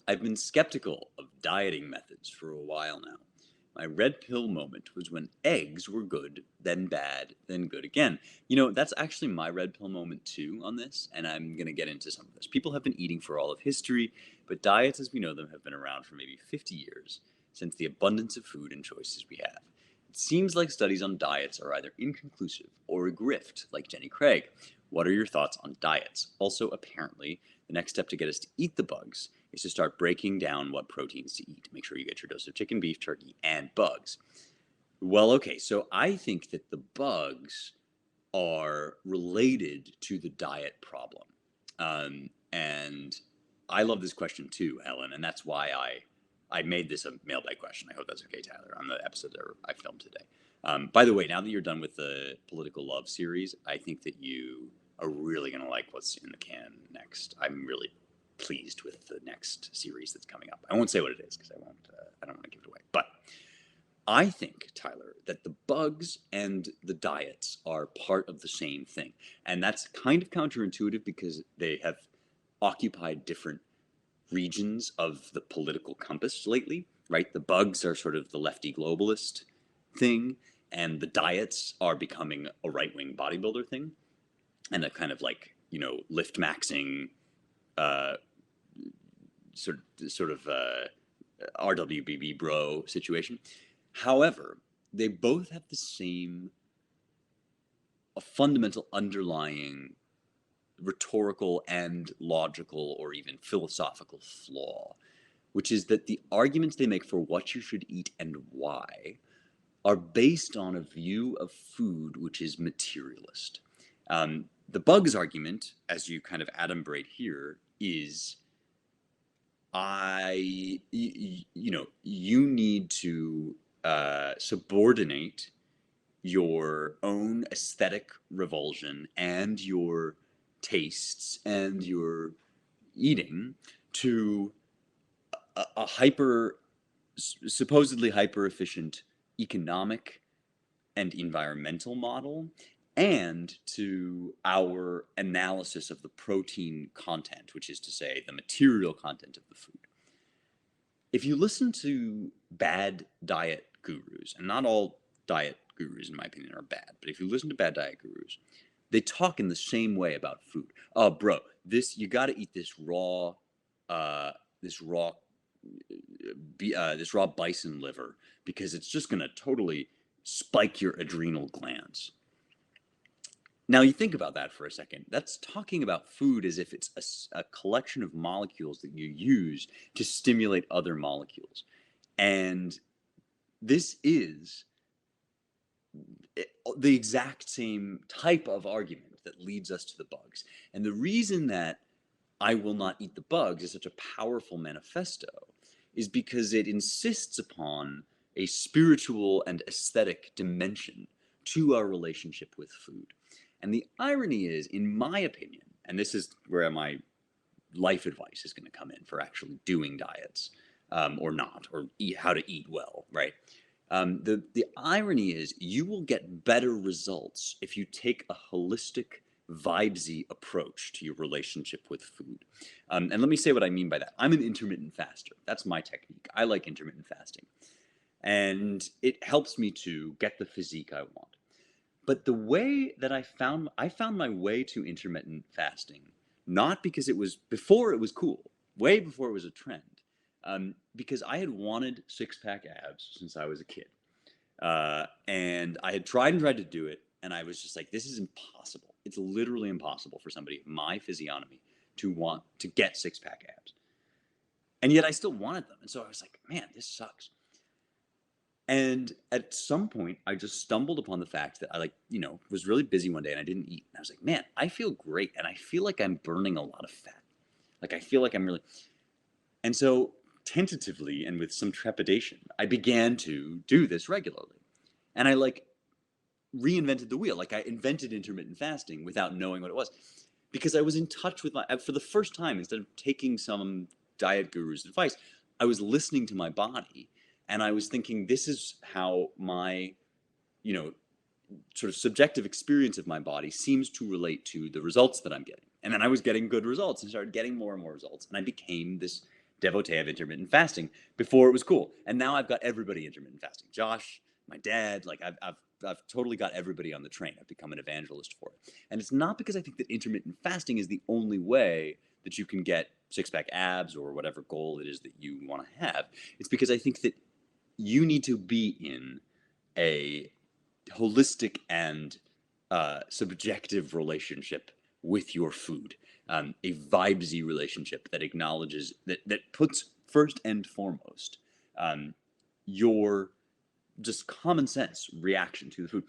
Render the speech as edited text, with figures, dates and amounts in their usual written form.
I've been skeptical of dieting methods for a while now. My red pill moment was when eggs were good, then bad, then good again. That's actually my red pill moment too on this, and I'm going to get into some of this. People have been eating for all of history, but diets as we know them have been around for maybe 50 years, since the abundance of food and choices we have. It seems like studies on diets are either inconclusive or a grift, like Jenny Craig. What are your thoughts on diets? Also, apparently, the next step to get us to eat the bugs is to start breaking down what proteins to eat. Make sure you get your dose of chicken, beef, turkey, and bugs. Well, okay, so I think that the bugs are related to the diet problem. And I love this question too, Helen, and that's why I made this a mailbag question. I hope that's okay, Tyler, on the episode that I filmed today. By the way, now that you're done with the Political Love series, I think that you are really going to like what's in the can next. I'm really pleased with the next series that's coming up. I won't say what it is because I don't want to give it away. But I think, Tyler, that the bugs and the diets are part of the same thing. And that's kind of counterintuitive because they have occupied different regions of the political compass lately, right? The bugs are sort of the lefty globalist thing, and the diets are becoming a right wing bodybuilder thing, and a kind of like, lift maxing, uh, sort of RWBB bro situation. However, they both have the same a fundamental underlying rhetorical and logical or even philosophical flaw, which is that the arguments they make for what you should eat and why are based on a view of food which is materialist. The bugs argument, as you kind of adumbrate here, is you need to subordinate your own aesthetic revulsion and your tastes and your eating to a supposedly hyper efficient economic and environmental model, and to our analysis of the protein content, which is to say the material content of the food. If you listen to bad diet gurus, and not all diet gurus, in my opinion, are bad, but if you listen to bad diet gurus, they talk in the same way about food. Oh, bro, you got to eat this raw, this raw bison liver because it's just gonna totally spike your adrenal glands. Now you think about that for a second. That's talking about food as if it's a collection of molecules that you use to stimulate other molecules, and this is the exact same type of argument that leads us to the bugs. And the reason that I will not eat the bugs is such a powerful manifesto is because it insists upon a spiritual and aesthetic dimension to our relationship with food. And the irony is, in my opinion, and this is where my life advice is going to come in for actually doing diets, or not, or how to eat well, right? The irony is you will get better results if you take a holistic, vibesy approach to your relationship with food. And let me say what I mean by that. I'm an intermittent faster. That's my technique. I like intermittent fasting. And it helps me to get the physique I want. But the way that I found my way to intermittent fasting, not because it was before it was cool, way before it was a trend, because I had wanted six pack abs since I was a kid. And I had tried and tried to do it, and I was just like, this is impossible. It's literally impossible for somebody of my physiognomy to want to get six pack abs. And yet I still wanted them. And so I was like, man, this sucks. And at some point, I just stumbled upon the fact that I was really busy one day and I didn't eat. And I was like, man, I feel great. And I feel like I'm burning a lot of fat. Like I feel like I'm really. And so tentatively and with some trepidation, I began to do this regularly. And I reinvented the wheel. Like I invented intermittent fasting without knowing what it was. Because I was in touch with for the first time, instead of taking some diet guru's advice, I was listening to my body. And I was thinking, this is how my, sort of subjective experience of my body seems to relate to the results that I'm getting. And then I was getting good results and started getting more and more results. And I became this devotee of intermittent fasting before it was cool. And now I've got everybody intermittent fasting. Josh, my dad, like I've totally got everybody on the train. I've become an evangelist for it. And it's not because I think that intermittent fasting is the only way that you can get six-pack abs or whatever goal it is that you want to have. It's because I think that you need to be in a holistic and subjective relationship with your food, a vibesy relationship that acknowledges that puts first and foremost your just common sense reaction to the food.